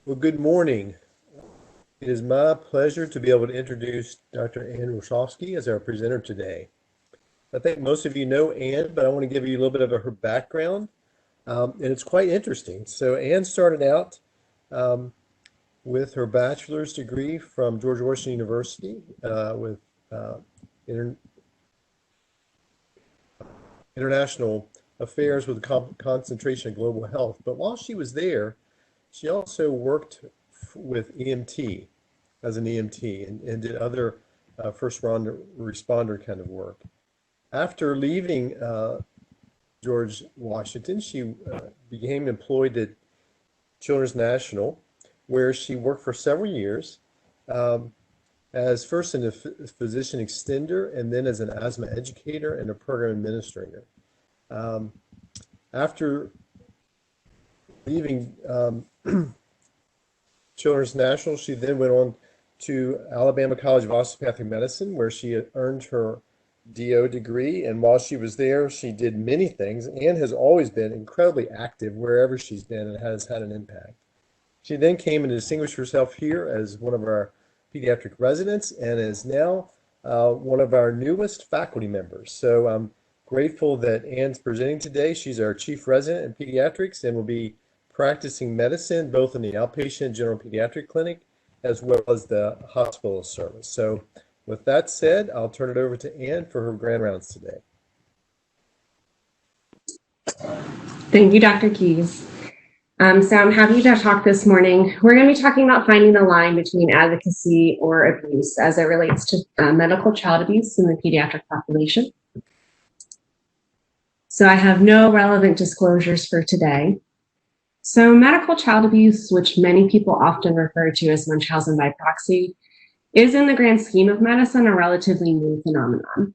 Well, good morning. It is my pleasure to be able to introduce Dr. Ann Washofsky as our presenter today. I think most of you know Ann, but I want to give you a little bit of her background, and it's quite interesting. So Ann started out um, with her bachelor's degree from George Washington University with uh, inter international affairs with a concentration in global health. But while she was there, she also worked with EMT as an EMT and did other first responder kind of work. After leaving George Washington, she became employed at Children's National, where she worked for several years um, as first a physician extender and then as an asthma educator and a program administrator. Um, After leaving Children's National, she then went on to Alabama College of Osteopathic Medicine, where she earned her DO degree. And while she was there, she did many things and has always been incredibly active wherever she's been and has had an impact. She then came and distinguished herself here as one of our pediatric residents and is now one of our newest faculty members. So I'm grateful that Ann's presenting today. She's our chief resident in pediatrics and will be practicing medicine both in the outpatient general pediatric clinic as well as the hospital service. So with that said, I'll turn it over to Ann for her grand rounds today. Thank you, Dr. Keys. So I'm happy to talk this morning. We're going to be talking about finding the line between advocacy or abuse as it relates to medical child abuse in the pediatric population. So I have no relevant disclosures for today. So medical child abuse, which many people often refer to as Munchausen by proxy, is in the grand scheme of medicine a relatively new phenomenon.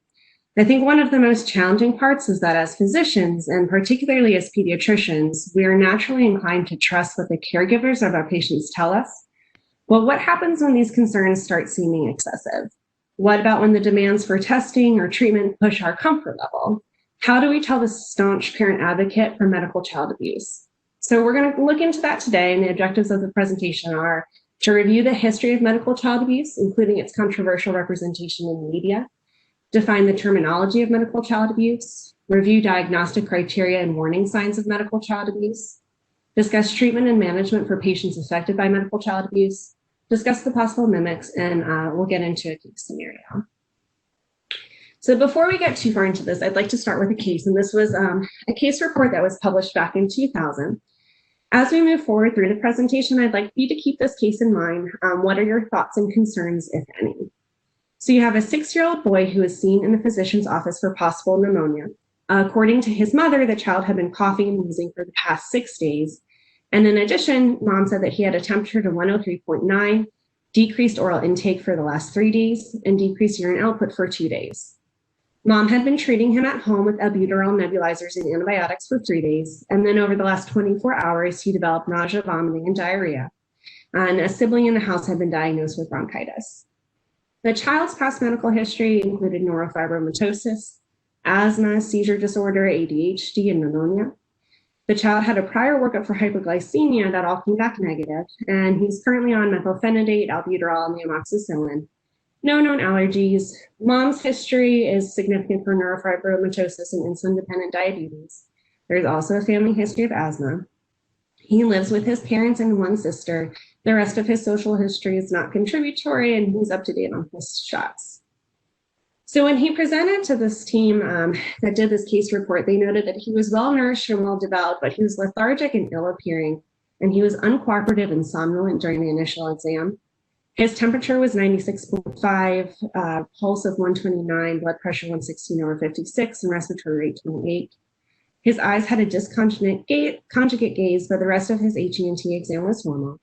I think one of the most challenging parts is that as physicians, and particularly as pediatricians, we are naturally inclined to trust what the caregivers of our patients tell us. Well, what happens when these concerns start seeming excessive? What about when the demands for testing or treatment push our comfort level? How do we tell the staunch parent advocate for medical child abuse? So we're going to look into that today, and the objectives of the presentation are to review the history of medical child abuse, including its controversial representation in the media, define the terminology of medical child abuse, review diagnostic criteria and warning signs of medical child abuse, discuss treatment and management for patients affected by medical child abuse, discuss the possible mimics, and we'll get into a case scenario. So before we get too far into this, I'd like to start with a case, and this was a case report that was published back in 2000. As we move forward through the presentation, I'd like you to keep this case in mind. What are your thoughts and concerns, if any? So you have a 6-year-old boy who is seen in the physician's office for possible pneumonia. According to his mother, the child had been coughing and wheezing for the past 6 days. And in addition, mom said that he had a temperature to 103.9, decreased oral intake for the last 3 days, and decreased urine output for 2 days. Mom had been treating him at home with albuterol nebulizers and antibiotics for 3 days. And then over the last 24 hours, he developed nausea, vomiting, and diarrhea. And a sibling in the house had been diagnosed with bronchitis. The child's past medical history included neurofibromatosis, asthma, seizure disorder, ADHD, and pneumonia. The child had a prior workup for hyperglycemia that all came back negative, and he's currently on methylphenidate, albuterol, and amoxicillin. No known allergies. Mom's history is significant for neurofibromatosis and insulin-dependent diabetes. There's also a family history of asthma. He lives with his parents and one sister. The rest of his social history is not contributory, and he's up to date on his shots. So when he presented to this team that did this case report, they noted that he was well-nourished and well-developed, but he was lethargic and ill-appearing, and he was uncooperative and somnolent during the initial exam. His temperature was 96.5, pulse of 129, blood pressure 116/56, and respiratory rate 28. His eyes had a disconjugate gaze, but the rest of his HENT exam was normal.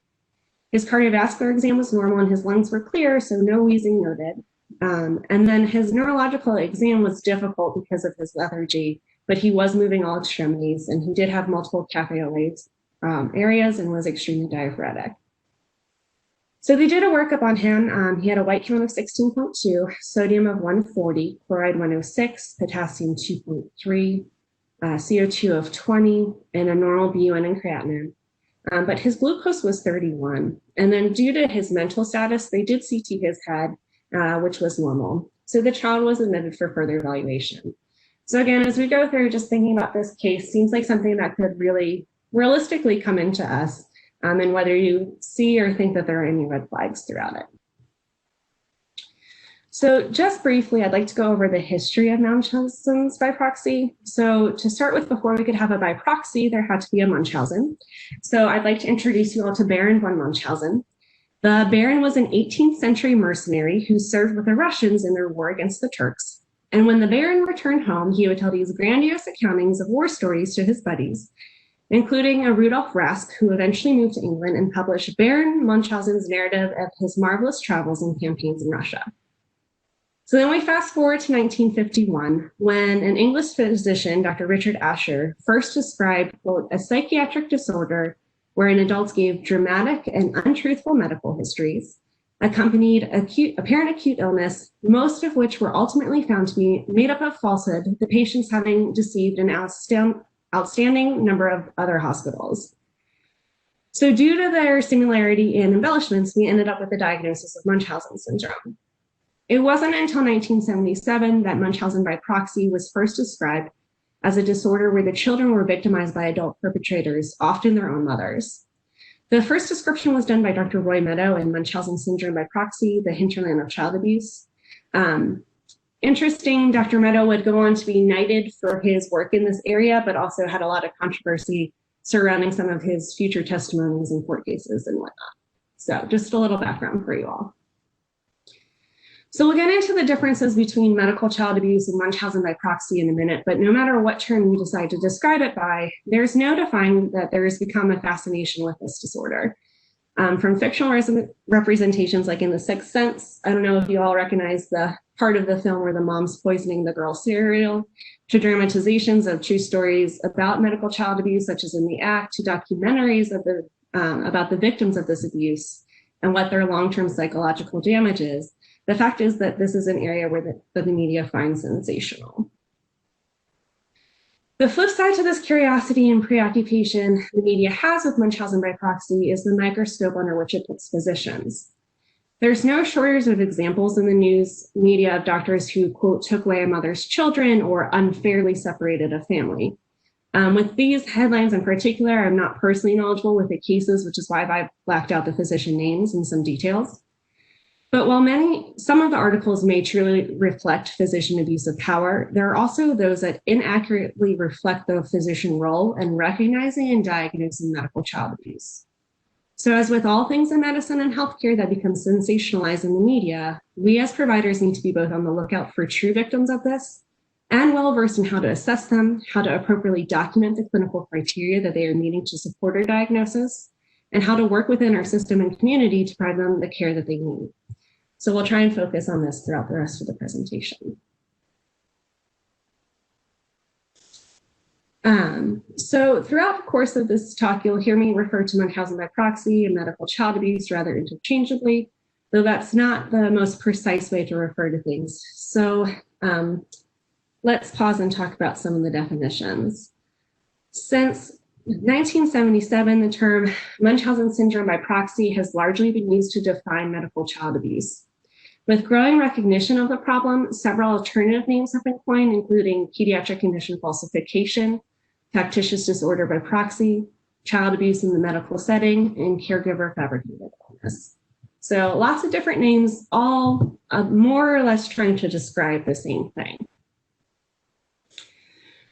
His cardiovascular exam was normal and his lungs were clear, so no wheezing noted. And then his neurological exam was difficult because of his lethargy, but he was moving all extremities, and he did have multiple cafe au lait areas and was extremely diaphoretic. So they did a workup on him. He had a white count of 16.2, sodium of 140, chloride 106, potassium 2.3, CO2 of 20, and a normal BUN and creatinine. but his glucose was 31. And then due to his mental status, they did CT his head, which was normal. So the child was admitted for further evaluation. So again, as we go through just thinking about this case, seems like something that could really realistically come into us, and whether you see or think that there are any red flags throughout it. So just briefly, I'd like to go over the history of Munchausen's by proxy. So to start with, before we could have a by proxy, there had to be a Munchausen. So I'd like to introduce you all to Baron von Munchausen. The Baron was an 18th century mercenary who served with the Russians in their war against the Turks. And when the Baron returned home, he would tell these grandiose accountings of war stories to his buddies, including a Rudolf Rask, who eventually moved to England and published Baron Munchausen's narrative of his marvelous travels and campaigns in Russia. So then we fast forward to 1951, when an English physician, Dr. Richard Asher, first described, quote, a psychiatric disorder wherein adults gave dramatic and untruthful medical histories, accompanied apparent acute illness, most of which were ultimately found to be made up of falsehood, the patients having deceived an outstanding number of other hospitals. So due to their similarity in embellishments, we ended up with the diagnosis of Munchausen syndrome. It wasn't until 1977 that Munchausen by proxy was first described as a disorder where the children were victimized by adult perpetrators, often their own mothers. The first description was done by Dr. Roy Meadow in Munchausen syndrome by proxy, the hinterland of child abuse. Interesting, Dr. Meadow would go on to be knighted for his work in this area, but also had a lot of controversy surrounding some of his future testimonies in court cases and whatnot. So just a little background for you all. So we'll get into the differences between medical child abuse and Munchausen by proxy in a minute, but no matter what term you decide to describe it by, there's no denying that there has become a fascination with this disorder. From fictional representations like in The Sixth Sense, I don't know if you all recognize the part of the film where the mom's poisoning the girl's cereal, to dramatizations of true stories about medical child abuse, such as In the Act, to documentaries of about the victims of this abuse and what their long-term psychological damage is. The fact is that this is an area where the media finds sensational. The flip side to this curiosity and preoccupation the media has with Munchausen by proxy is the microscope under which it puts physicians. There's no shortage of examples in the news media of doctors who, quote, took away a mother's children or unfairly separated a family. With these headlines in particular, I'm not personally knowledgeable with the cases, which is why I've blacked out the physician names and some details. But while some of the articles may truly reflect physician abuse of power, there are also those that inaccurately reflect the physician role in recognizing and diagnosing medical child abuse. So as with all things in medicine and healthcare that become sensationalized in the media, we as providers need to be both on the lookout for true victims of this and well-versed in how to assess them, how to appropriately document the clinical criteria that they are meeting to support our diagnosis, and how to work within our system and community to provide them the care that they need. So we'll try and focus on this throughout the rest of the presentation. So throughout the course of this talk, you'll hear me refer to Munchausen by proxy and medical child abuse rather interchangeably, though that's not the most precise way to refer to things. So let's pause and talk about some of the definitions. Since 1977, the term Munchausen syndrome by proxy has largely been used to define medical child abuse. With growing recognition of the problem, several alternative names have been coined, including pediatric condition falsification, factitious disorder by proxy, child abuse in the medical setting, and caregiver fabricated illness. So lots of different names, all more or less trying to describe the same thing.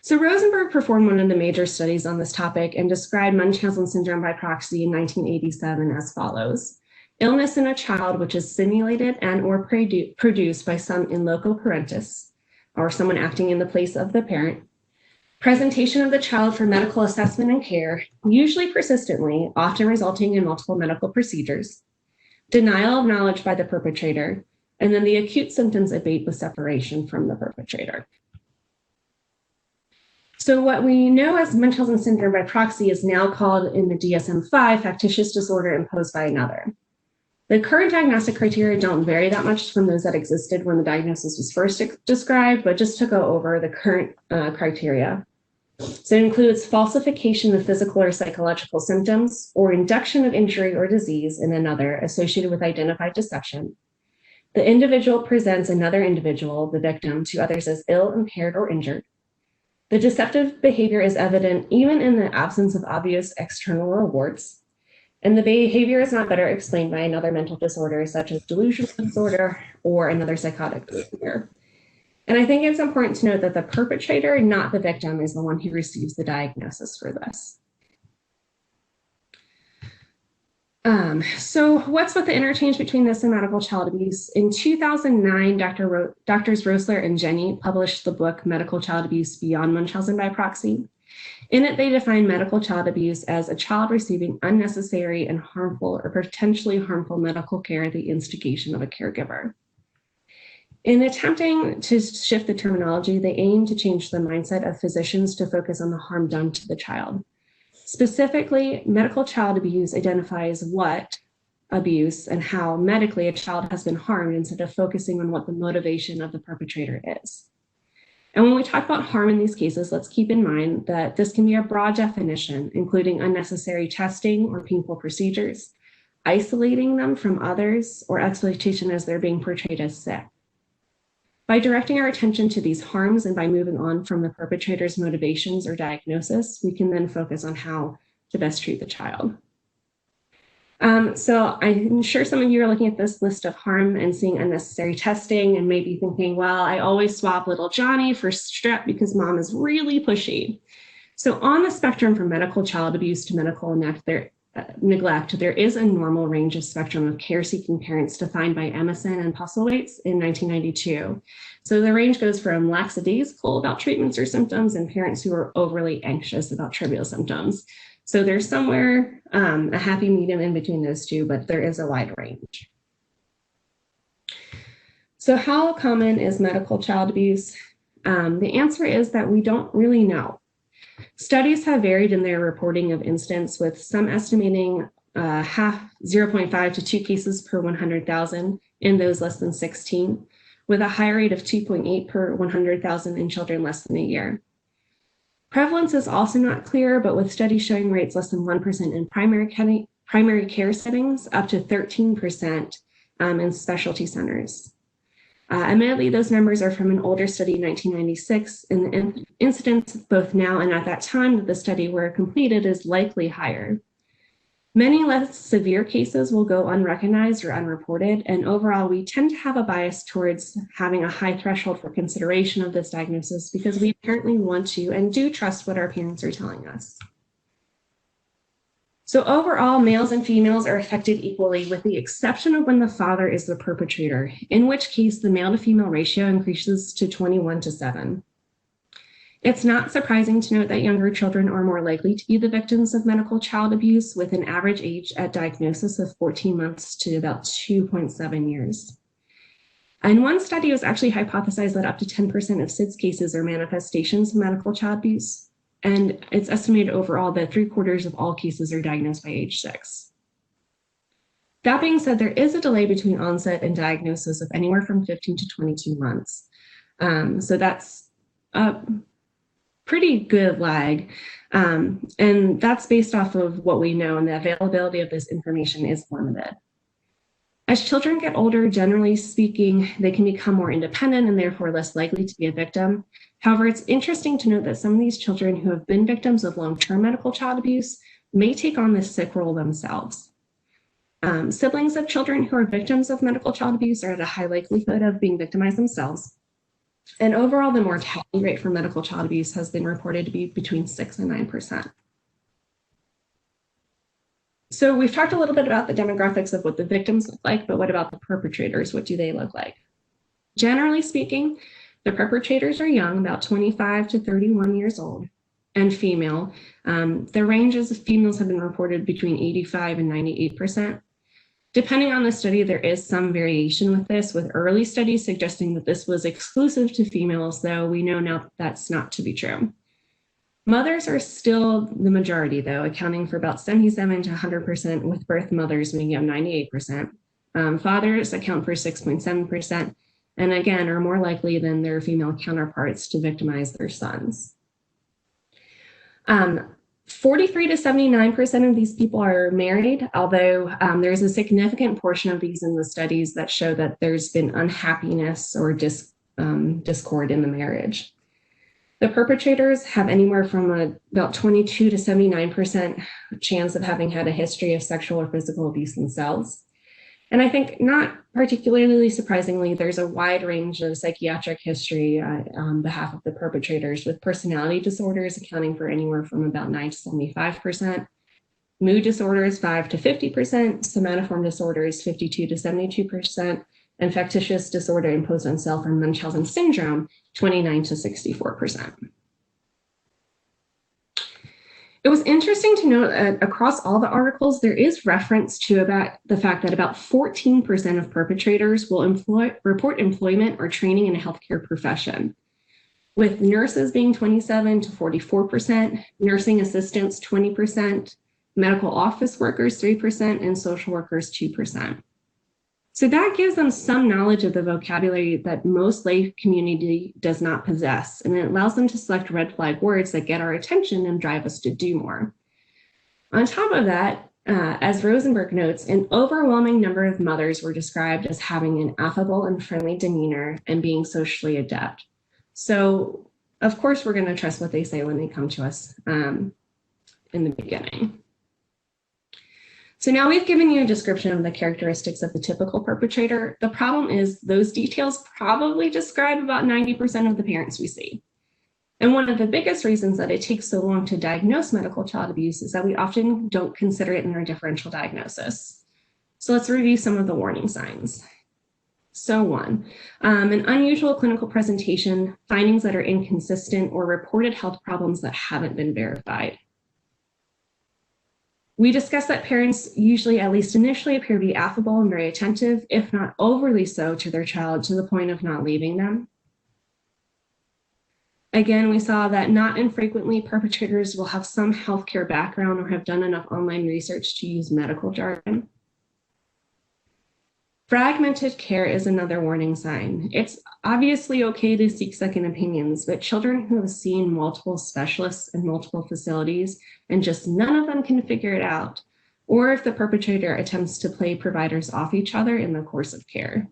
So Rosenberg performed one of the major studies on this topic and described Munchausen syndrome by proxy in 1987 as follows. Illness in a child which is simulated and or produced by some in loco parentis, or someone acting in the place of the parent, presentation of the child for medical assessment and care, usually persistently, often resulting in multiple medical procedures, denial of knowledge by the perpetrator, and then the acute symptoms abate with separation from the perpetrator. So what we know as Munchausen syndrome by proxy is now called in the DSM-5 factitious disorder imposed by another. The current diagnostic criteria don't vary that much from those that existed when the diagnosis was first described, but just to go over the current criteria. So it includes falsification of physical or psychological symptoms or induction of injury or disease in another associated with identified deception. The individual presents another individual, the victim, to others as ill, impaired, or injured. The deceptive behavior is evident even in the absence of obvious external rewards. And the behavior is not better explained by another mental disorder, such as delusional disorder or another psychotic disorder. And I think it's important to note that the perpetrator, not the victim, is the one who receives the diagnosis for this. So what's with the interchange between this and medical child abuse? In 2009, Drs. Rosler and Jenny published the book Medical Child Abuse Beyond Munchausen by Proxy. In it, they define medical child abuse as a child receiving unnecessary and harmful or potentially harmful medical care at the instigation of a caregiver. In attempting to shift the terminology, they aim to change the mindset of physicians to focus on the harm done to the child. Specifically, medical child abuse identifies what abuse and how medically a child has been harmed instead of focusing on what the motivation of the perpetrator is. And when we talk about harm in these cases, let's keep in mind that this can be a broad definition, including unnecessary testing or painful procedures, isolating them from others, or exploitation as they're being portrayed as sick. By directing our attention to these harms and by moving on from the perpetrator's motivations or diagnosis, we can then focus on how to best treat the child. So I'm sure some of you are looking at this list of harm and seeing unnecessary testing and maybe thinking, well, I always swap little Johnny for strep because mom is really pushy. So on the spectrum from medical child abuse to medical neglect, there is a normal range of spectrum of care-seeking parents defined by Emerson and Postlethwaite in 1992. So the range goes from lackadaisical about treatments or symptoms and parents who are overly anxious about trivial symptoms. So there's somewhere a happy medium in between those two, but there is a wide range. So how common is medical child abuse? The answer is that we don't really know. Studies have varied in their reporting of incidents, with some estimating 0.5 to 2 cases per 100,000 in those less than 16, with a high rate of 2.8 per 100,000 in children less than a year. Prevalence is also not clear, but with studies showing rates less than 1% in primary care settings, up to 13% in specialty centers. Admittedly, those numbers are from an older study in 1996, and the incidence both now and at that time that the study were completed is likely higher. Many less severe cases will go unrecognized or unreported, and overall, we tend to have a bias towards having a high threshold for consideration of this diagnosis because we apparently want to and do trust what our parents are telling us. So overall, males and females are affected equally, with the exception of when the father is the perpetrator, in which case the male to female ratio increases to 21:7. It's not surprising to note that younger children are more likely to be the victims of medical child abuse, with an average age at diagnosis of 14 months to about 2.7 years. And one study was actually hypothesized that up to 10% of SIDS cases are manifestations of medical child abuse. And it's estimated overall that 3/4 of all cases are diagnosed by age 6. That being said, there is a delay between onset and diagnosis of anywhere from 15 to 22 months. So that's a pretty good lag. And that's based off of what we know, and the availability of this information is limited. As children get older, generally speaking, they can become more independent and therefore less likely to be a victim. However, it's interesting to note that some of these children who have been victims of long-term medical child abuse may take on this sick role themselves. Siblings of children who are victims of medical child abuse are at a high likelihood of being victimized themselves. And overall, the mortality rate for medical child abuse has been reported to be between 6 and 9%. So we've talked a little bit about the demographics of what the victims look like, but what about the perpetrators? What do they look like? Generally speaking, the perpetrators are young, about 25 to 31 years old, and female. The ranges of females have been reported between 85 and 98%. Depending on the study, there is some variation with this, with early studies suggesting that this was exclusive to females, though we know now that's not to be true. Mothers are still the majority, though, accounting for about 77 to 100%, with birth mothers making up 98%. Fathers account for 6.7%, and again, are more likely than their female counterparts to victimize their sons. 43 to 79% of these people are married, although there's a significant portion of these in the studies that show that there's been unhappiness or discord in the marriage. The perpetrators have anywhere from about 22 to 79% chance of having had a history of sexual or physical abuse themselves. And I think, not particularly surprisingly, there's a wide range of psychiatric history on behalf of the perpetrators, with personality disorders accounting for anywhere from about 9 to 75%, mood disorders 5 to 50%, somatoform disorders 52 to 72%, and factitious disorder imposed on self or Munchausen syndrome 29 to 64%. It was interesting to note that across all the articles, there is reference to about the fact that about 14% of perpetrators will report employment or training in a healthcare profession, with nurses being 27 to 44%, nursing assistants 20%, medical office workers 3%, and social workers 2%. So that gives them some knowledge of the vocabulary that most lay community does not possess, and it allows them to select red flag words that get our attention and drive us to do more. On top of that, as Rosenberg notes, an overwhelming number of mothers were described as having an affable and friendly demeanor and being socially adept. So, of course, we're going to trust what they say when they come to us in the beginning. So now we've given you a description of the characteristics of the typical perpetrator. The problem is those details probably describe about 90% of the parents we see. And one of the biggest reasons that it takes so long to diagnose medical child abuse is that we often don't consider it in our differential diagnosis. So let's review some of the warning signs. So 1, an unusual clinical presentation, findings that are inconsistent, or reported health problems that haven't been verified. We discussed that parents usually, at least initially, appear to be affable and very attentive, if not overly so, to their child to the point of not leaving them. Again, we saw that not infrequently perpetrators will have some healthcare background or have done enough online research to use medical jargon. Fragmented care is another warning sign. It's obviously okay to seek second opinions, but children who have seen multiple specialists in multiple facilities and just none of them can figure it out, or if the perpetrator attempts to play providers off each other in the course of care.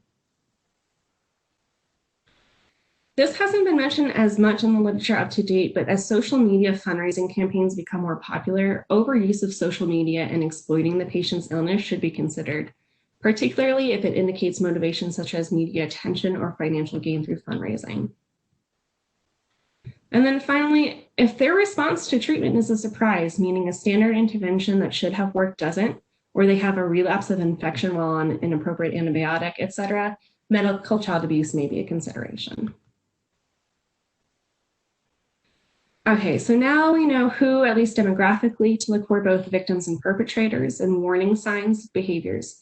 This hasn't been mentioned as much in the literature up to date, but as social media fundraising campaigns become more popular, overuse of social media and exploiting the patient's illness should be considered, particularly if it indicates motivations such as media attention or financial gain through fundraising. And then finally, if their response to treatment is a surprise, meaning a standard intervention that should have worked doesn't, or they have a relapse of infection while on inappropriate antibiotic, etc., medical child abuse may be a consideration. Okay, so now we know who, at least demographically, to look for both victims and perpetrators and warning signs, behaviors.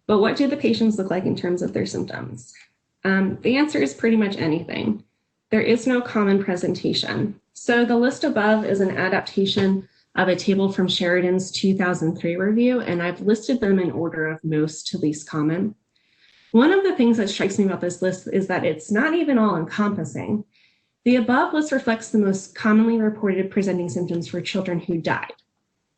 But what do the patients look like in terms of their symptoms? The answer is pretty much anything. There is no common presentation. So the list above is an adaptation of a table from Sheridan's 2003 review, and I've listed them in order of most to least common. One of the things that strikes me about this list is that it's not even all encompassing. The above list reflects the most commonly reported presenting symptoms for children who died.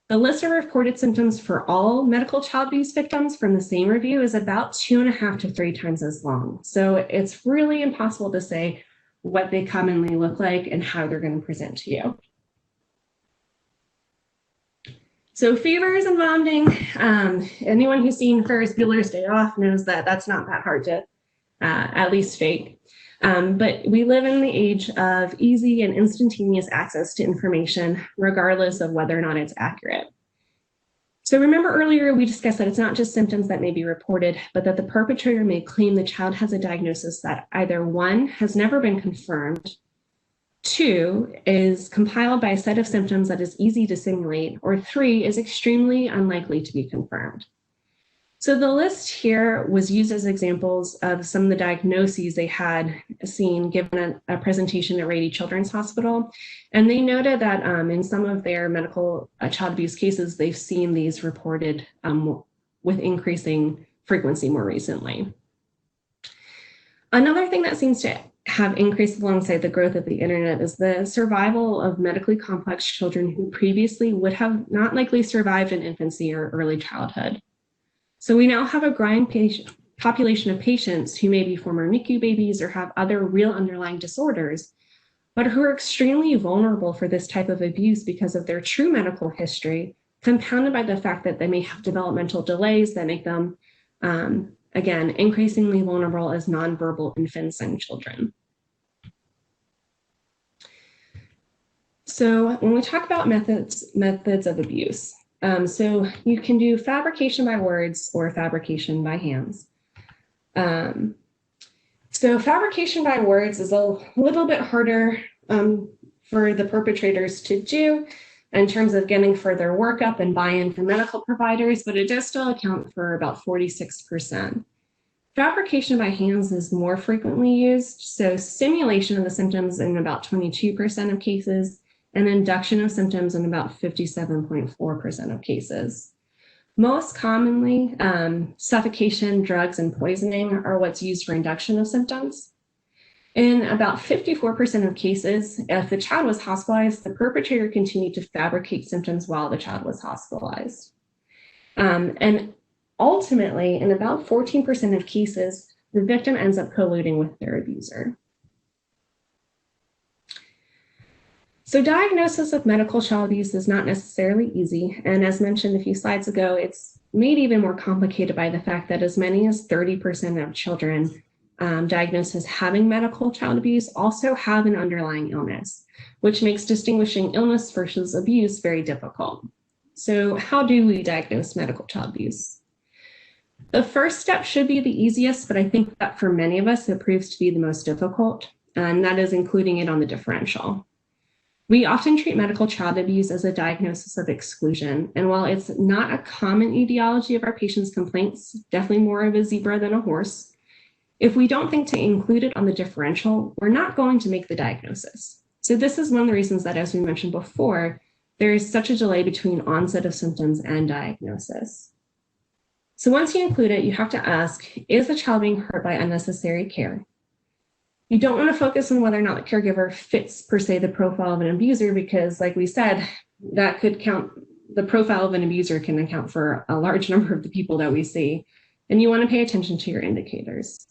The list of reported symptoms for all medical child abuse victims from the same review is about 2.5 to 3 times as long. So it's really impossible to say what they commonly look like and how they're going to present to you. So fevers and vomiting, anyone who's seen Ferris Bueller's Day Off knows that that's not that hard to at least fake. But we live in the age of easy and instantaneous access to information, regardless of whether or not it's accurate. So remember earlier, we discussed that it's not just symptoms that may be reported, but that the perpetrator may claim the child has a diagnosis that either 1, has never been confirmed, 2, is compiled by a set of symptoms that is easy to simulate, or 3, is extremely unlikely to be confirmed. So the list here was used as examples of some of the diagnoses they had seen given a presentation at Rady Children's Hospital. And they noted that in some of their medical child abuse cases, they've seen these reported with increasing frequency more recently. Another thing that seems to have increased alongside the growth of the internet is the survival of medically complex children who previously would have not likely survived in infancy or early childhood. So we now have a growing population of patients who may be former NICU babies or have other real underlying disorders, but who are extremely vulnerable for this type of abuse because of their true medical history, compounded by the fact that they may have developmental delays that make them, again, increasingly vulnerable as nonverbal infants and children. So when we talk about methods of abuse, so you can do fabrication by words or fabrication by hands. So fabrication by words is a little bit harder for the perpetrators to do in terms of getting further workup and buy-in from medical providers, but it does still account for about 46%. Fabrication by hands is more frequently used, so stimulation of the symptoms in about 22% of cases, and induction of symptoms in about 57.4% of cases. Most commonly, suffocation, drugs, and poisoning are what's used for induction of symptoms. In about 54% of cases, if the child was hospitalized, the perpetrator continued to fabricate symptoms while the child was hospitalized. And ultimately, in about 14% of cases, the victim ends up colluding with their abuser. So diagnosis of medical child abuse is not necessarily easy. And as mentioned a few slides ago, it's made even more complicated by the fact that as many as 30% of children diagnosed as having medical child abuse also have an underlying illness, which makes distinguishing illness versus abuse very difficult. So how do we diagnose medical child abuse? The first step should be the easiest, but I think that for many of us, it proves to be the most difficult, and that is including it on the differential. We often treat medical child abuse as a diagnosis of exclusion, and while it's not a common etiology of our patients' complaints, definitely more of a zebra than a horse, if we don't think to include it on the differential, we're not going to make the diagnosis. So this is one of the reasons that, as we mentioned before, there is such a delay between onset of symptoms and diagnosis. So once you include it, you have to ask, is the child being hurt by unnecessary care? You don't want to focus on whether or not the caregiver fits, per se, the profile of an abuser, because like we said, that could count, the profile of an abuser can account for a large number of the people that we see. And you want to pay attention to your indicators.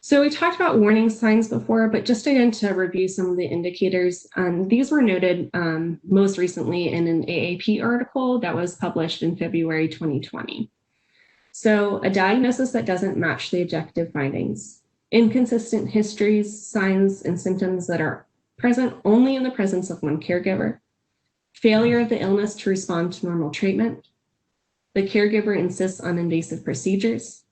So we talked about warning signs before, but just again to review some of the indicators, these were noted most recently in an AAP article that was published in February 2020. So a diagnosis that doesn't match the objective findings, inconsistent histories, signs, and symptoms that are present only in the presence of one caregiver, failure of the illness to respond to normal treatment, the caregiver insists on invasive procedures,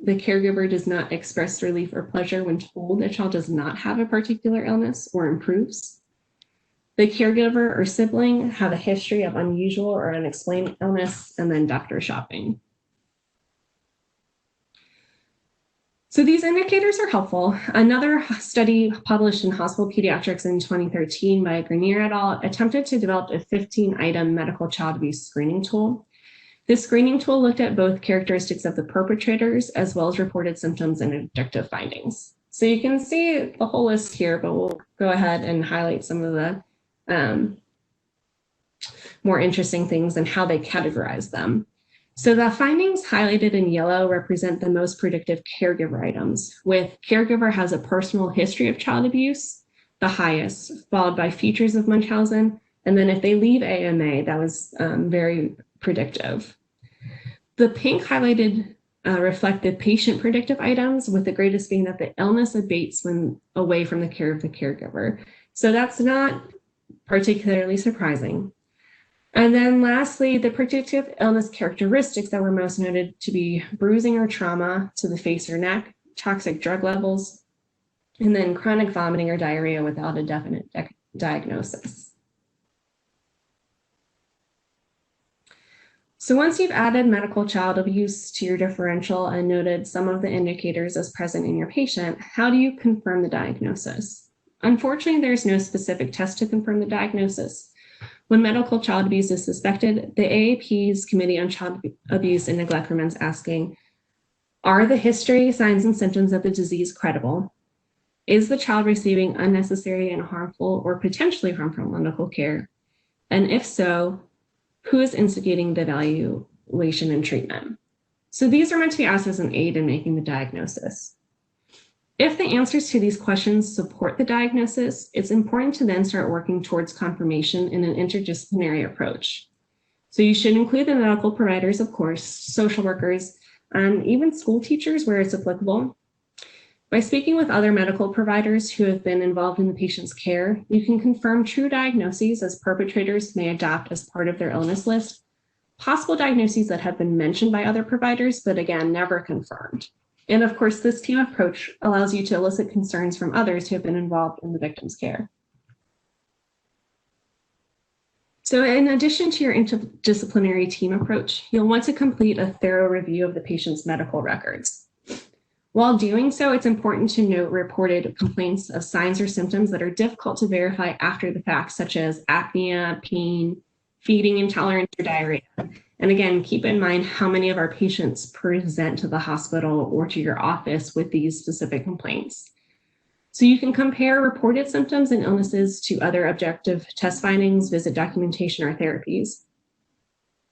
the caregiver does not express relief or pleasure when told the child does not have a particular illness or improves. The caregiver or sibling have a history of unusual or unexplained illness, and then doctor shopping. So these indicators are helpful. Another study published in Hospital Pediatrics in 2013 by Grenier et al. Attempted to develop a 15-item medical child abuse screening tool. This screening tool looked at both characteristics of the perpetrators as well as reported symptoms and objective findings. So you can see the whole list here, but we'll go ahead and highlight some of the more interesting things and how they categorize them. So the findings highlighted in yellow represent the most predictive caregiver items, with caregiver has a personal history of child abuse, the highest, followed by features of Munchausen, and then if they leave AMA, that was very predictive. The pink highlighted reflect the patient predictive items, with the greatest being that the illness abates when away from the care of the caregiver. So that's not particularly surprising. And then lastly, the predictive illness characteristics that were most noted to be bruising or trauma to the face or neck, toxic drug levels, and then chronic vomiting or diarrhea without a definite diagnosis. So once you've added medical child abuse to your differential and noted some of the indicators as present in your patient, how do you confirm the diagnosis? Unfortunately, there's no specific test to confirm the diagnosis. When medical child abuse is suspected, the AAP's Committee on Child Abuse and Neglect recommends asking, Are the history, signs, and symptoms of the disease credible? Is the child receiving unnecessary and harmful or potentially harmful medical care? And if so, who is instigating the evaluation and treatment? So these are meant to be asked as an aid in making the diagnosis. If the answers to these questions support the diagnosis, it's important to then start working towards confirmation in an interdisciplinary approach. So you should include the medical providers, of course, social workers, and even school teachers where it's applicable. By speaking with other medical providers who have been involved in the patient's care, you can confirm true diagnoses as perpetrators may adopt as part of their illness list, possible diagnoses that have been mentioned by other providers, but again, never confirmed. And of course, this team approach allows you to elicit concerns from others who have been involved in the victim's care. So in addition to your interdisciplinary team approach, you'll want to complete a thorough review of the patient's medical records. While doing so, it's important to note reported complaints of signs or symptoms that are difficult to verify after the fact, such as apnea, pain, feeding intolerance, or diarrhea. And again, keep in mind how many of our patients present to the hospital or to your office with these specific complaints. So you can compare reported symptoms and illnesses to other objective test findings, visit documentation, or therapies.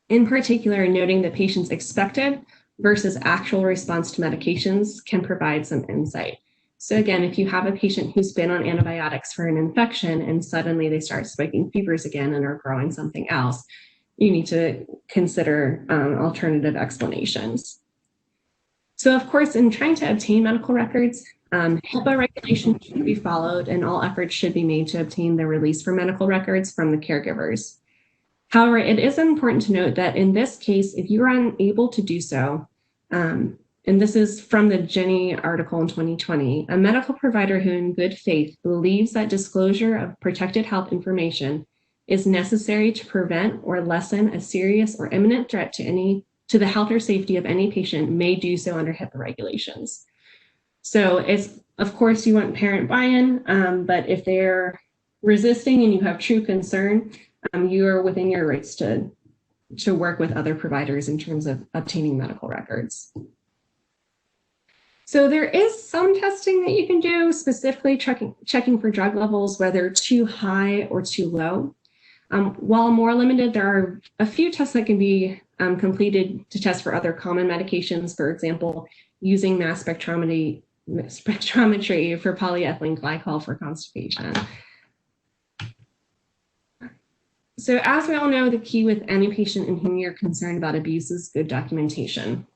In particular, noting the patient's expected versus actual response to medications can provide some insight. So again, if you have a patient who's been on antibiotics for an infection and suddenly they start spiking fevers again and are growing something else, you need to consider alternative explanations. So of course, in trying to obtain medical records, HIPAA regulations should be followed and all efforts should be made to obtain the release for medical records from the caregivers. However, it is important to note that in this case, if you are unable to do so, and this is from the Jenny article in 2020, a medical provider who in good faith believes that disclosure of protected health information is necessary to prevent or lessen a serious or imminent threat to the health or safety of any patient may do so under HIPAA regulations. So it's, of course, you want parent buy-in, but if they're resisting and you have true concern, you are within your rights to work with other providers in terms of obtaining medical records. So there is some testing that you can do, specifically checking for drug levels, whether too high or too low. While more limited, there are a few tests that can be completed to test for other common medications, for example, using mass spectrometry for polyethylene glycol for constipation. So as we all know, the key with any patient in whom you're concerned about abuse is good documentation.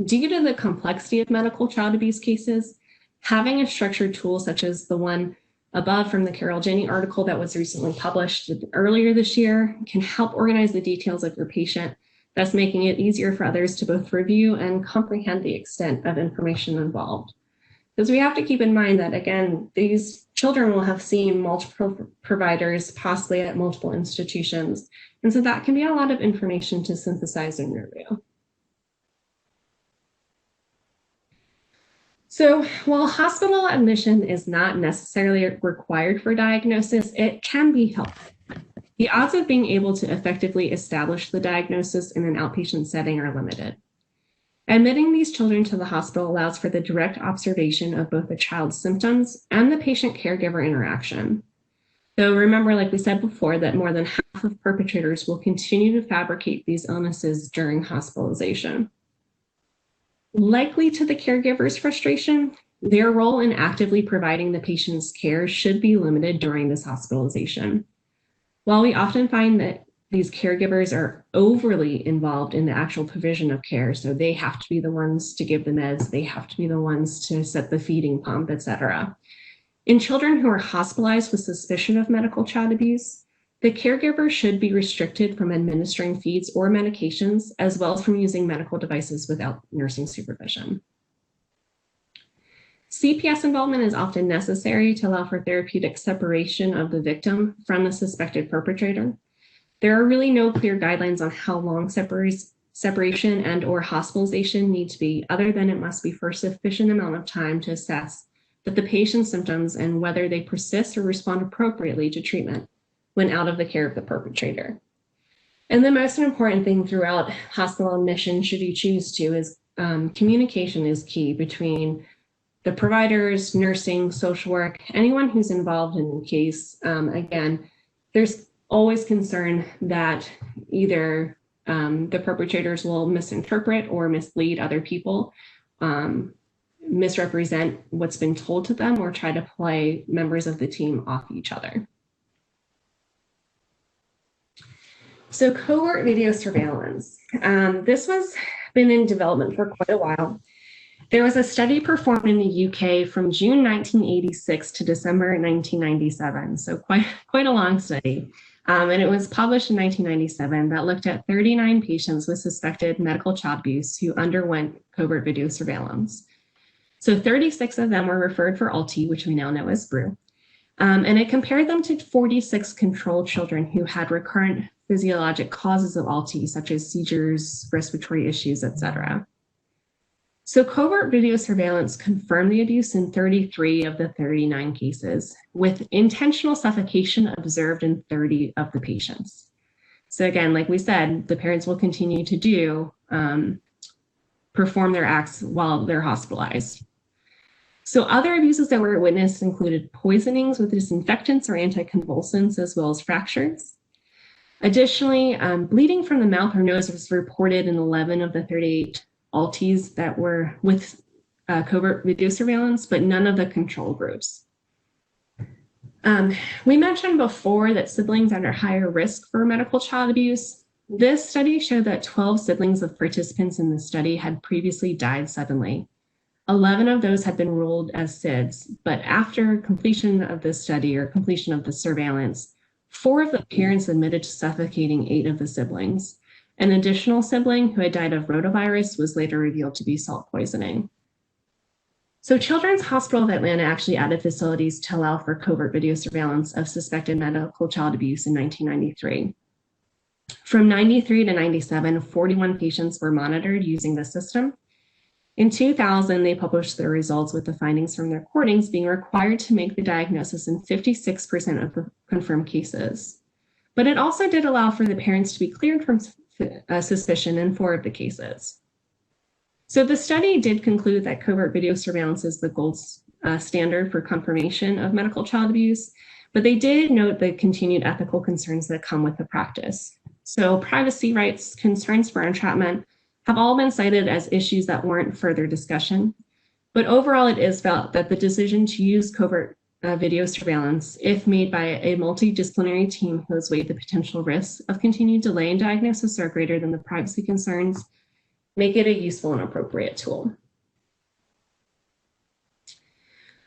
Due to the complexity of medical child abuse cases, having a structured tool such as the one above from the Carilion article that was recently published earlier this year can help organize the details of your patient, thus making it easier for others to both review and comprehend the extent of information involved. Because we have to keep in mind that, again, these children will have seen multiple providers, possibly at multiple institutions. And so that can be a lot of information to synthesize and review. So while hospital admission is not necessarily required for diagnosis, it can be helpful. The odds of being able to effectively establish the diagnosis in an outpatient setting are limited. Admitting these children to the hospital allows for the direct observation of both the child's symptoms and the patient-caregiver interaction. Though remember, like we said before, that more than half of perpetrators will continue to fabricate these illnesses during hospitalization. Likely to the caregiver's frustration, their role in actively providing the patient's care should be limited during this hospitalization. While we often find that these caregivers are overly involved in the actual provision of care, so they have to be the ones to give the meds, they have to be the ones to set the feeding pump, etc. In children who are hospitalized with suspicion of medical child abuse, the caregiver should be restricted from administering feeds or medications, as well as from using medical devices without nursing supervision. CPS involvement is often necessary to allow for therapeutic separation of the victim from the suspected perpetrator. There are really no clear guidelines on how long separation and or hospitalization need to be, other than it must be for a sufficient amount of time to assess that the patient's symptoms and whether they persist or respond appropriately to treatment when out of the care of the perpetrator. And the most important thing throughout hospital admission, should you choose to, is communication is key between the providers, nursing, social work, anyone who's involved in the case. Again, there's always concern that either the perpetrators will misinterpret or mislead other people, misrepresent what's been told to them, or try to play members of the team off each other. So cohort video surveillance. This was been in development for quite a while. There was a study performed in the UK from June 1986 to December 1997, so quite a long study. And it was published in 1997 that looked at 39 patients with suspected medical child abuse who underwent covert video surveillance. So 36 of them were referred for ALT, which we now know as BRU. And it compared them to 46 control children who had recurrent physiologic causes of ALT, such as seizures, respiratory issues, etc. So covert video surveillance confirmed the abuse in 33 of the 39 cases, with intentional suffocation observed in 30 of the patients. So again, like we said, the parents will continue to perform their acts while they're hospitalized. So other abuses that were witnessed included poisonings with disinfectants or anticonvulsants, as well as fractures. Additionally, bleeding from the mouth or nose was reported in 11 of the 38 ALTs that were with covert video surveillance, but none of the control groups. We mentioned before that siblings are at higher risk for medical child abuse. This study showed that 12 siblings of participants in the study had previously died suddenly. 11 of those had been ruled as SIDS, but after completion of this study or completion of the surveillance, 4 of the parents admitted to suffocating 8 of the siblings. An additional sibling who had died of rotavirus was later revealed to be salt poisoning. So Children's Hospital of Atlanta actually added facilities to allow for covert video surveillance of suspected medical child abuse in 1993. From 93 to 97, 41 patients were monitored using the system. In 2000, they published their results with the findings from their recordings being required to make the diagnosis in 56% of the confirmed cases. But it also did allow for the parents to be cleared from suspicion in 4 of the cases. So the study did conclude that covert video surveillance is the gold standard for confirmation of medical child abuse, but they did note the continued ethical concerns that come with the practice. So privacy rights, concerns for entrapment have all been cited as issues that warrant further discussion. But overall, it is felt that the decision to use covert video surveillance, if made by a multidisciplinary team who has weighed the potential risks of continued delay in diagnosis are greater than the privacy concerns, make it a useful and appropriate tool.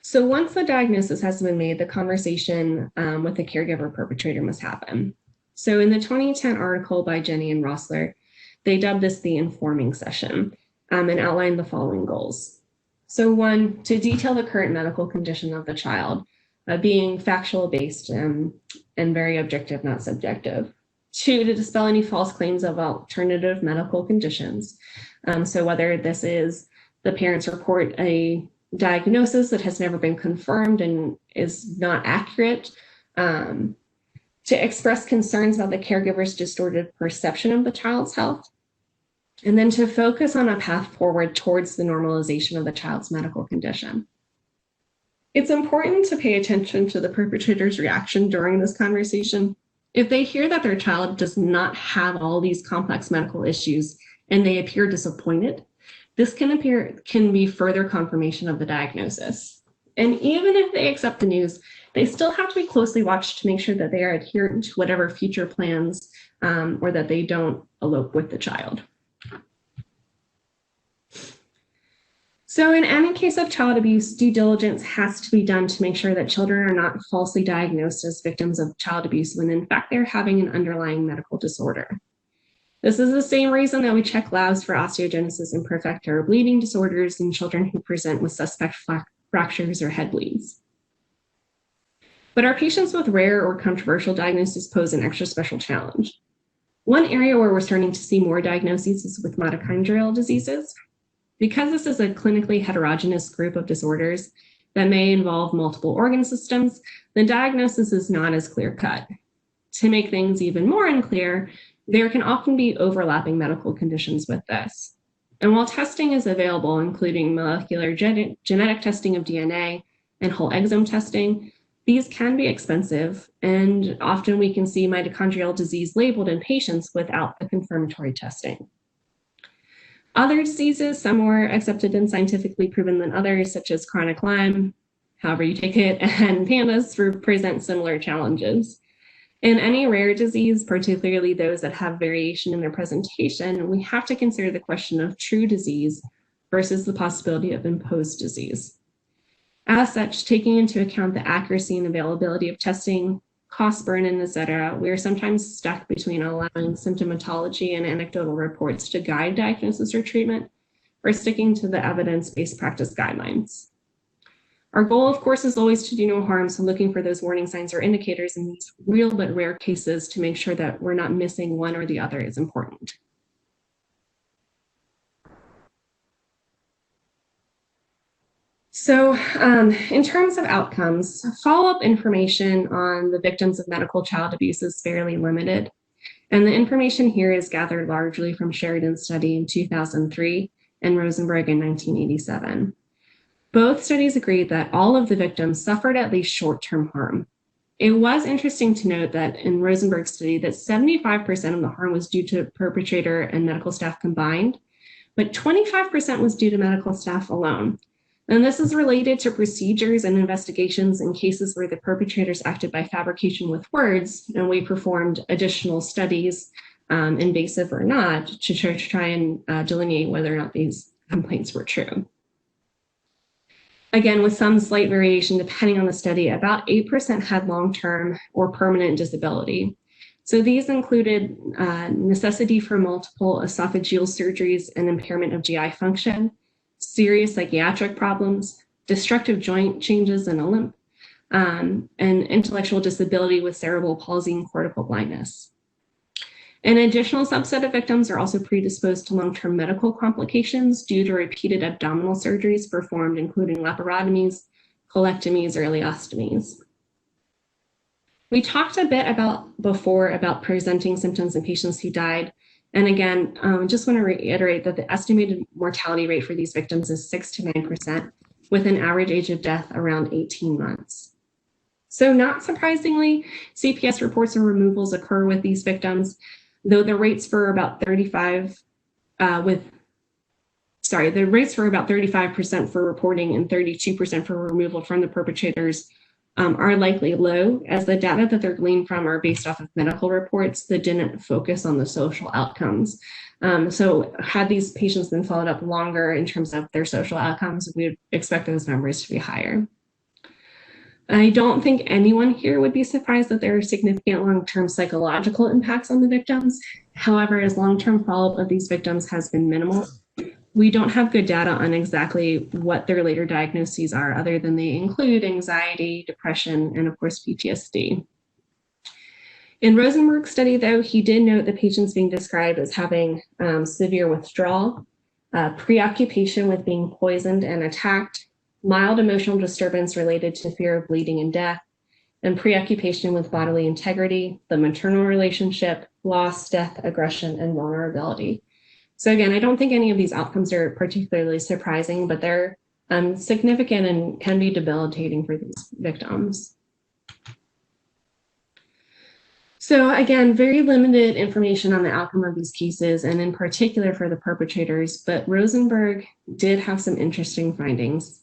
So once the diagnosis has been made, the conversation with the caregiver perpetrator must happen. So in the 2010 article by Jenny and Rossler, they dubbed this the informing session and outlined the following goals. So 1, to detail the current medical condition of the child, being factual based and very objective, not subjective. 2, to dispel any false claims of alternative medical conditions. So whether this is the parents report a diagnosis that has never been confirmed and is not accurate, to express concerns about the caregiver's distorted perception of the child's health, and then to focus on a path forward towards the normalization of the child's medical condition. It's important to pay attention to the perpetrator's reaction during this conversation. If they hear that their child does not have all these complex medical issues and they appear disappointed, this can be further confirmation of the diagnosis. And even if they accept the news, they still have to be closely watched to make sure that they are adherent to whatever future plans or that they don't elope with the child. So in any case of child abuse, due diligence has to be done to make sure that children are not falsely diagnosed as victims of child abuse when in fact they're having an underlying medical disorder. This is the same reason that we check labs for osteogenesis imperfecta or bleeding disorders in children who present with suspect fractures or head bleeds. But our patients with rare or controversial diagnoses pose an extra special challenge. One area where we're starting to see more diagnoses is with mitochondrial diseases. Because this is a clinically heterogeneous group of disorders that may involve multiple organ systems, the diagnosis is not as clear-cut. To make things even more unclear, there can often be overlapping medical conditions with this. And while testing is available, including molecular genetic testing of DNA and whole exome testing, these can be expensive, and often we can see mitochondrial disease labeled in patients without the confirmatory testing. Other diseases, some more accepted and scientifically proven than others, such as chronic Lyme, however you take it, and pandas, present similar challenges. In any rare disease, particularly those that have variation in their presentation, we have to consider the question of true disease versus the possibility of imposed disease. As such, taking into account the accuracy and availability of testing, cost burden, etc., we are sometimes stuck between allowing symptomatology and anecdotal reports to guide diagnosis or treatment, or sticking to the evidence-based practice guidelines. Our goal, of course, is always to do no harm, so looking for those warning signs or indicators in these real but rare cases to make sure that we're not missing one or the other is important. So in terms of outcomes, follow-up information on the victims of medical child abuse is fairly limited. And the information here is gathered largely from Sheridan's study in 2003 and Rosenberg in 1987. Both studies agreed that all of the victims suffered at least short-term harm. It was interesting to note that in Rosenberg's study that 75% of the harm was due to perpetrator and medical staff combined, but 25% was due to medical staff alone. And this is related to procedures and investigations in cases where the perpetrators acted by fabrication with words, and we performed additional studies, invasive or not, to try and delineate whether or not these complaints were true. Again, with some slight variation depending on the study, about 8% had long-term or permanent disability. So these included necessity for multiple esophageal surgeries and impairment of GI function, serious psychiatric problems, destructive joint changes in a limb, and intellectual disability with cerebral palsy and cortical blindness. An additional subset of victims are also predisposed to long-term medical complications due to repeated abdominal surgeries performed, including laparotomies, colectomies, or ileostomies. We talked a bit before about presenting symptoms in patients who died. And again, just want to reiterate that the estimated mortality rate for these victims is 6 to 9%, with an average age of death around 18 months. So not surprisingly, CPS reports and removals occur with these victims, though the rates for about 35% for reporting and 32% for removal from the perpetrators are likely low, as the data that they're gleaned from are based off of medical reports that didn't focus on the social outcomes. So had these patients been followed up longer in terms of their social outcomes, we would expect those numbers to be higher. I don't think anyone here would be surprised that there are significant long-term psychological impacts on the victims. However, as long-term follow-up of these victims has been minimal, we don't have good data on exactly what their later diagnoses are, other than they include anxiety, depression, and of course, PTSD. In Rosenberg's study, though, he did note the patients being described as having severe withdrawal, preoccupation with being poisoned and attacked, mild emotional disturbance related to fear of bleeding and death, and preoccupation with bodily integrity, the maternal relationship, loss, death, aggression, and vulnerability. So again, I don't think any of these outcomes are particularly surprising, but they're significant and can be debilitating for these victims. So again, very limited information on the outcome of these cases, and in particular for the perpetrators, but Rosenberg did have some interesting findings.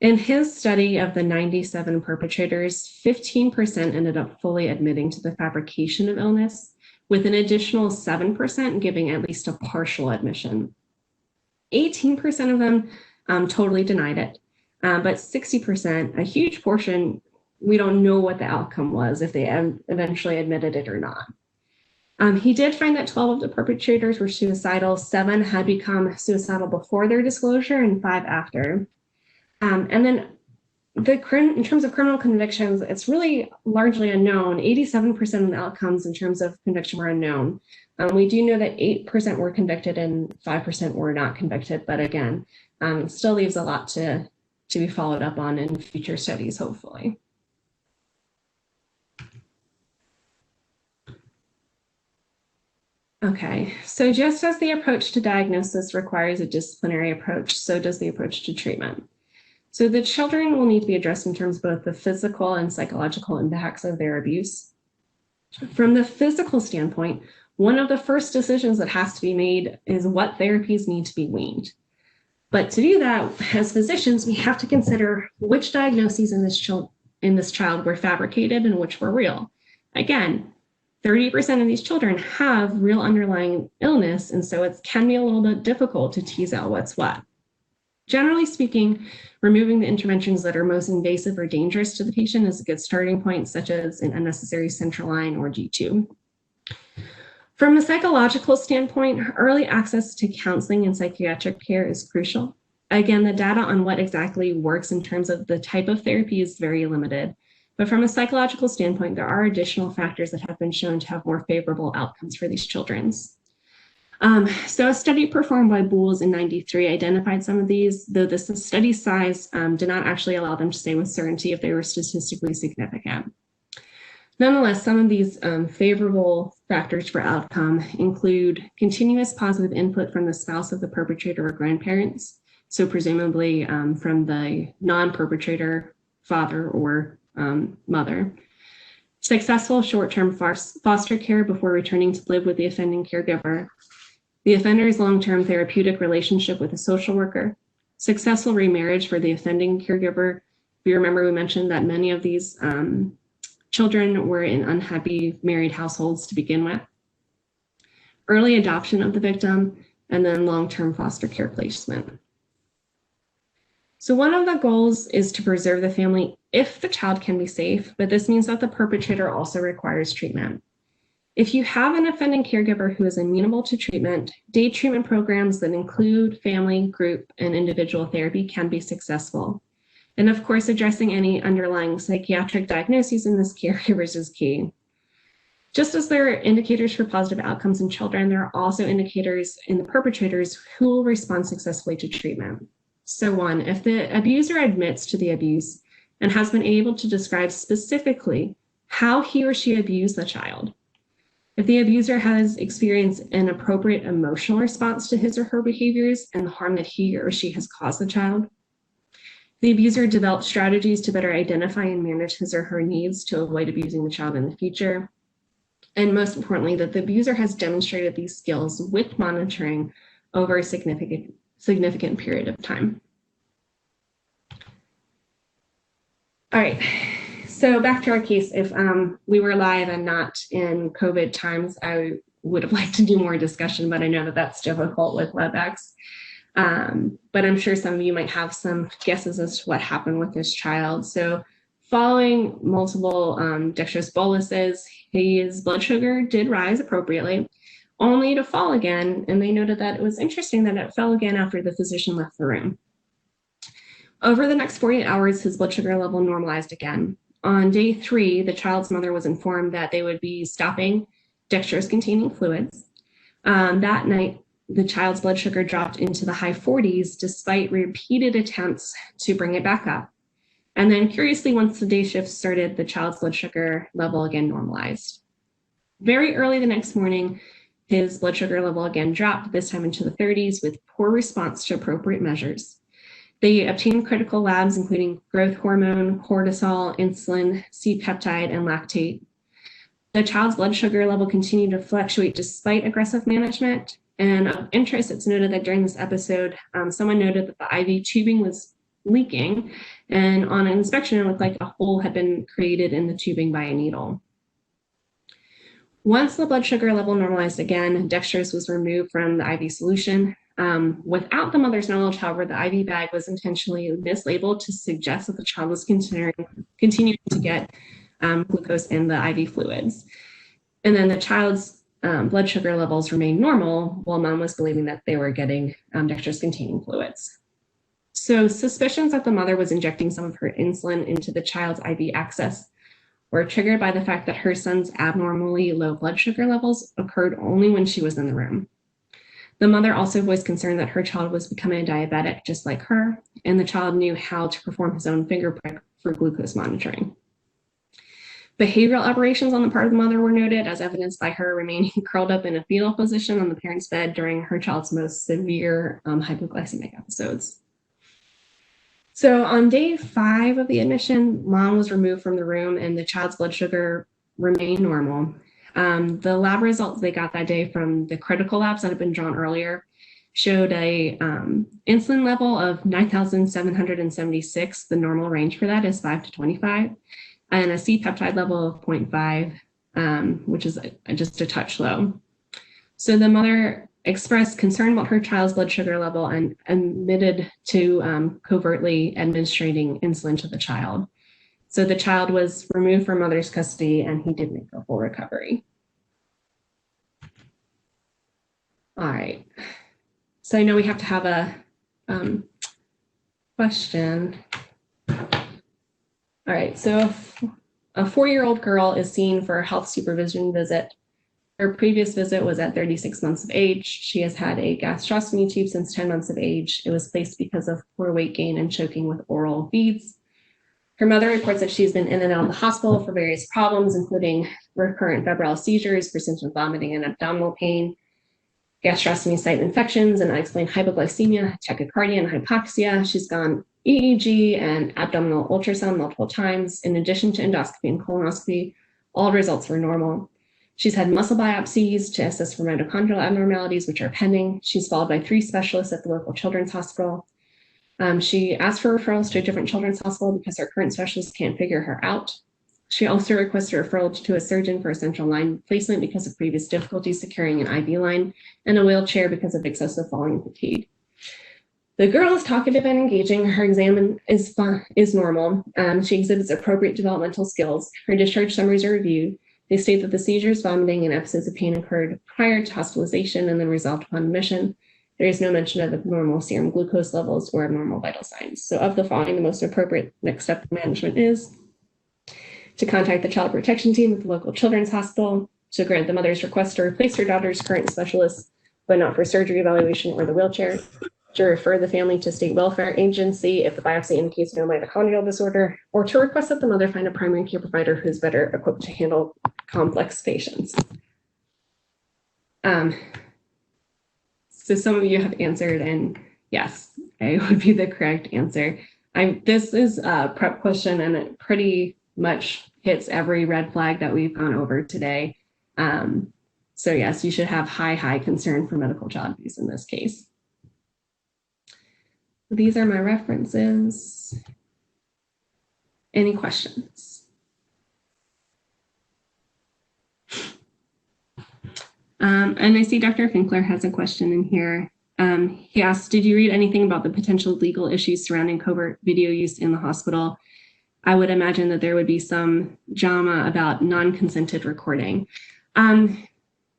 In his study of the 97 perpetrators, 15% ended up fully admitting to the fabrication of illness, with an additional 7% giving at least a partial admission. 18% of them totally denied it, but 60%, a huge portion, we don't know what the outcome was, if they eventually admitted it or not. He did find that 12 of the perpetrators were suicidal, 7 had become suicidal before their disclosure, and 5 after. And then in terms of criminal convictions, it's really largely unknown. 87% of the outcomes in terms of conviction were unknown. We do know that 8% were convicted and 5% were not convicted, but again, still leaves a lot to be followed up on in future studies, hopefully. Okay, so just as the approach to diagnosis requires a disciplinary approach, so does the approach to treatment. So the children will need to be addressed in terms of both the physical and psychological impacts of their abuse. From the physical standpoint, one of the first decisions that has to be made is what therapies need to be weaned. But to do that, as physicians, we have to consider which diagnoses in this child were fabricated and which were real. Again, 30% of these children have real underlying illness, and so it can be a little bit difficult to tease out what's what. Generally speaking, removing the interventions that are most invasive or dangerous to the patient is a good starting point, such as an unnecessary central line or G-tube. From a psychological standpoint, early access to counseling and psychiatric care is crucial. Again, the data on what exactly works in terms of the type of therapy is very limited. But from a psychological standpoint, there are additional factors that have been shown to have more favorable outcomes for these children. So a study performed by Booles in '93 identified some of these, though the study size did not actually allow them to say with certainty if they were statistically significant. Nonetheless, some of these favorable factors for outcome include continuous positive input from the spouse of the perpetrator or grandparents, so presumably from the non-perpetrator father or mother. Successful short-term foster care before returning to live with the offending caregiver. The offender's long-term therapeutic relationship with a social worker. Successful remarriage for the offending caregiver. If you remember, we mentioned that many of these children were in unhappy married households to begin with. Early adoption of the victim, and then long-term foster care placement. So one of the goals is to preserve the family if the child can be safe, but this means that the perpetrator also requires treatment. If you have an offending caregiver who is amenable to treatment, day treatment programs that include family, group, and individual therapy can be successful. And of course, addressing any underlying psychiatric diagnoses in this caregivers is key. Just as there are indicators for positive outcomes in children, there are also indicators in the perpetrators who will respond successfully to treatment. So one, if the abuser admits to the abuse and has been able to describe specifically how he or she abused the child, if the abuser has experienced an appropriate emotional response to his or her behaviors and the harm that he or she has caused the child, the abuser developed strategies to better identify and manage his or her needs to avoid abusing the child in the future, and most importantly, that the abuser has demonstrated these skills with monitoring over a significant period of time. All right, so back to our case. If we were live and not in COVID times, I would have liked to do more discussion, but I know that that's difficult with WebEx. But I'm sure some of you might have some guesses as to what happened with this child. So following multiple dextrose boluses, his blood sugar did rise appropriately, only to fall again. And they noted that it was interesting that it fell again after the physician left the room. Over the next 48 hours, his blood sugar level normalized again. On day 3, the child's mother was informed that they would be stopping dextrose-containing fluids. That night, the child's blood sugar dropped into the high 40s despite repeated attempts to bring it back up. And then curiously, once the day shift started, the child's blood sugar level again normalized. Very early the next morning, his blood sugar level again dropped, this time into the 30s with poor response to appropriate measures. They obtained critical labs, including growth hormone, cortisol, insulin, C-peptide, and lactate. The child's blood sugar level continued to fluctuate despite aggressive management. And of interest, it's noted that during this episode, someone noted that the IV tubing was leaking, and on an inspection, it looked like a hole had been created in the tubing by a needle. Once the blood sugar level normalized again, dextrose was removed from the IV solution. Without the mother's knowledge, however, the IV bag was intentionally mislabeled to suggest that the child was continuing to get glucose in the IV fluids. And then the child's blood sugar levels remained normal while mom was believing that they were getting dextrose-containing fluids. So suspicions that the mother was injecting some of her insulin into the child's IV access were triggered by the fact that her son's abnormally low blood sugar levels occurred only when she was in the room. The mother also voiced concern that her child was becoming a diabetic just like her, and the child knew how to perform his own finger prick for glucose monitoring. Behavioral aberrations on the part of the mother were noted, as evidenced by her remaining curled up in a fetal position on the parent's bed during her child's most severe hypoglycemic episodes. So on day 5 of the admission, mom was removed from the room and the child's blood sugar remained normal. The lab results they got that day from the critical labs that had been drawn earlier showed a insulin level of 9,776. The normal range for that is 5 to 25, and a C-peptide level of 0.5, which is just a touch low. So the mother expressed concern about her child's blood sugar level and admitted to covertly administering insulin to the child. So the child was removed from mother's custody and he did make a full recovery. All right. So I know we have to have a question. All right. So a 4-year-old girl is seen for a health supervision visit. Her previous visit was at 36 months of age. She has had a gastrostomy tube since 10 months of age. It was placed because of poor weight gain and choking with oral feeds. Her mother reports that she's been in and out of the hospital for various problems, including recurrent febrile seizures, persistent vomiting and abdominal pain, gastrostomy site infections, and unexplained hypoglycemia, tachycardia, and hypoxia. She's gone EEG and abdominal ultrasound multiple times. In addition to endoscopy and colonoscopy, all results were normal. She's had muscle biopsies to assess for mitochondrial abnormalities, which are pending. She's followed by 3 specialists at the local children's hospital. She asked for referrals to a different children's hospital because her current specialist can't figure her out. She also requested a referral to a surgeon for a central line placement because of previous difficulties securing an IV line, and a wheelchair because of excessive falling and fatigue. The girl is talkative and engaging. Her exam is normal. She exhibits appropriate developmental skills. Her discharge summaries are reviewed. They state that the seizures, vomiting, and episodes of pain occurred prior to hospitalization and then resolved upon admission. There is no mention of abnormal serum glucose levels or abnormal vital signs. So of the following, the most appropriate next step of management is to contact the child protection team at the local children's hospital, to grant the mother's request to replace her daughter's current specialist, but not for surgery evaluation or the wheelchair, to refer the family to state welfare agency if the biopsy indicates no mitochondrial disorder, or to request that the mother find a primary care provider who's better equipped to handle complex patients. So some of you have answered, and yes, A would be the correct answer. This is a prep question, and it pretty much hits every red flag that we've gone over today. So yes, you should have high concern for medical child abuse in this case. These are my references. Any questions? And I see Dr. Finkler has a question in here. He asked, did you read anything about the potential legal issues surrounding covert video use in the hospital? I would imagine that there would be some drama about non-consented recording.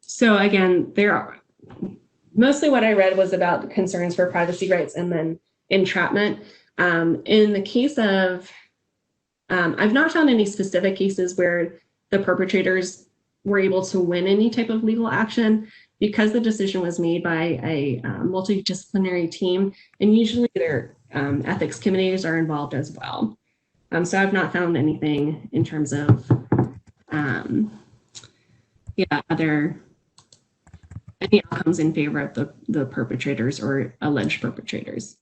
So again, mostly what I read was about concerns for privacy rights and then entrapment. In the case of, I've not found any specific cases where the perpetrators were able to win any type of legal action because the decision was made by a multidisciplinary team, and usually their ethics committees are involved as well. So I've not found anything in terms of any outcomes in favor of the perpetrators or alleged perpetrators.